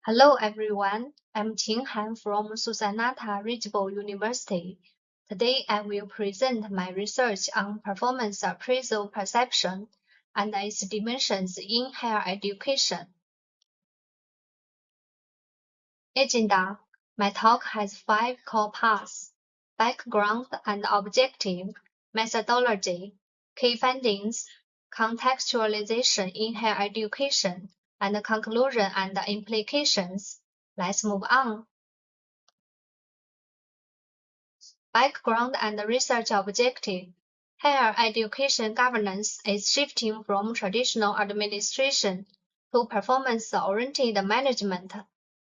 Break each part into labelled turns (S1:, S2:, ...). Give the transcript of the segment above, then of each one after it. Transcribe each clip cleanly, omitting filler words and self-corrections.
S1: Hello everyone, I'm Qing Han from Susanata Regional University. Today I will present my research on performance appraisal perception and its dimensions in higher education. Agenda. My talk has 5 core parts: background and objective, methodology, key findings, contextualization in higher education, and conclusion and implications. Let's move on. Background and research objective. Higher education governance is shifting from traditional administration to performance-oriented management.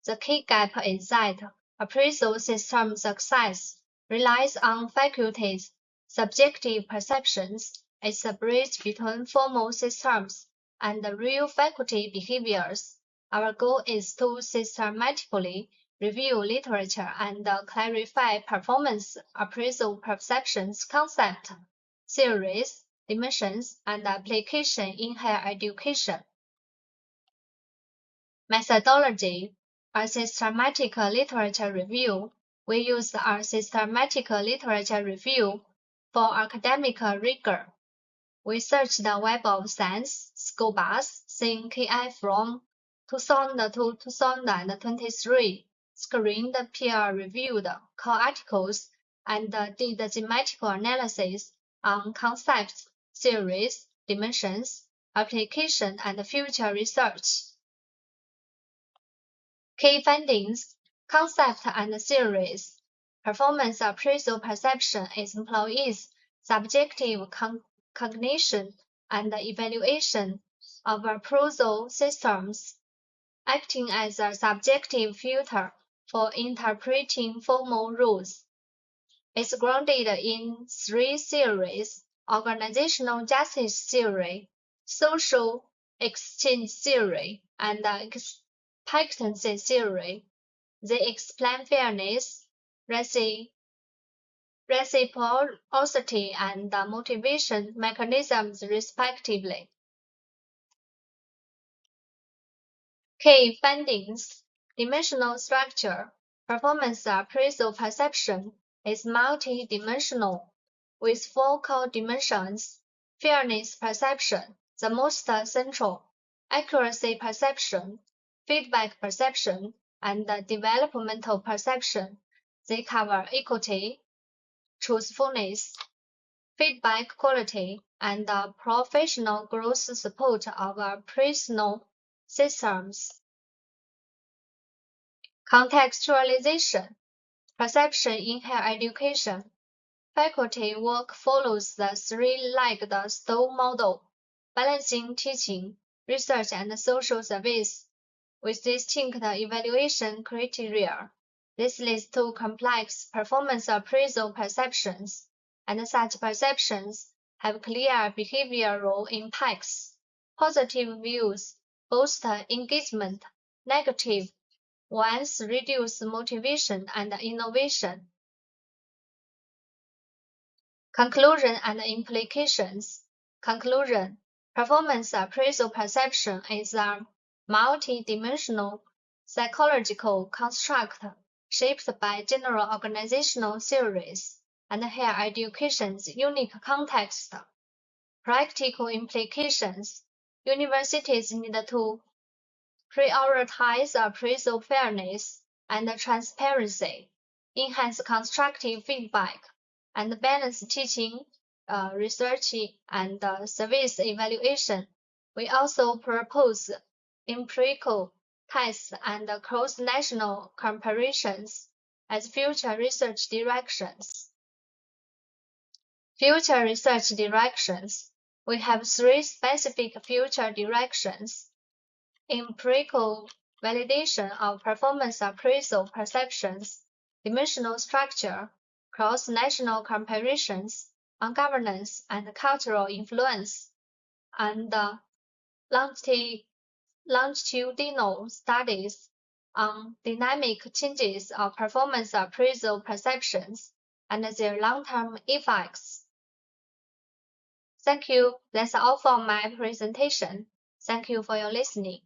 S1: The key gap is that appraisal system success relies on faculties' subjective perceptions. It's a bridge between formal systems and real faculty behaviors. Our goal is to systematically review literature and clarify performance appraisal perceptions concept, theories, dimensions, and application in higher education. Methodology. A systematic literature review. We use a systematic literature review for academic rigor. We search the Web of Science, school bus, seeing KI from 2000 to 2023, screened peer-reviewed core articles, and did thematical analysis on concepts, theories, dimensions, application, and future research. Key findings, concept and theories. Performance appraisal perception is employees' subjective cognition and evaluation of appraisal systems, acting as a subjective filter for interpreting formal rules. It's grounded in 3 theories: organizational justice theory, social exchange theory, and expectancy theory. They explain fairness, reciprocity, and motivation mechanisms respectively. Key findings. Dimensional structure. Performance appraisal perception is multi-dimensional, with 4 core dimensions: fairness perception, the most central, accuracy perception, feedback perception, and developmental perception. They cover equity, truthfulness, feedback quality, and professional growth support of appraisal systems. Contextualization. Perception in higher education. Faculty work follows the 3-legged stool model, balancing teaching, research, and social service, with distinct evaluation criteria. This leads to complex performance appraisal perceptions, and such perceptions have clear behavioral impacts. Positive views boost engagement, negative ones reduce motivation and innovation. Conclusion and implications. Conclusion. Performance appraisal perception is a multi-dimensional psychological construct shaped by general organizational theories and higher education's unique context. Practical implications. Universities need to prioritize appraisal fairness and transparency, enhance constructive feedback, and balance teaching, research, and service evaluation. We also propose empirical tests and cross-national comparisons as future research directions. Future research directions. We have 3 specific future directions: empirical validation of performance appraisal perceptions, dimensional structure, cross-national comparisons on governance and cultural influence, and longitudinal studies on dynamic changes of performance appraisal perceptions and their long-term effects. Thank you. That's all for my presentation. Thank you for your listening.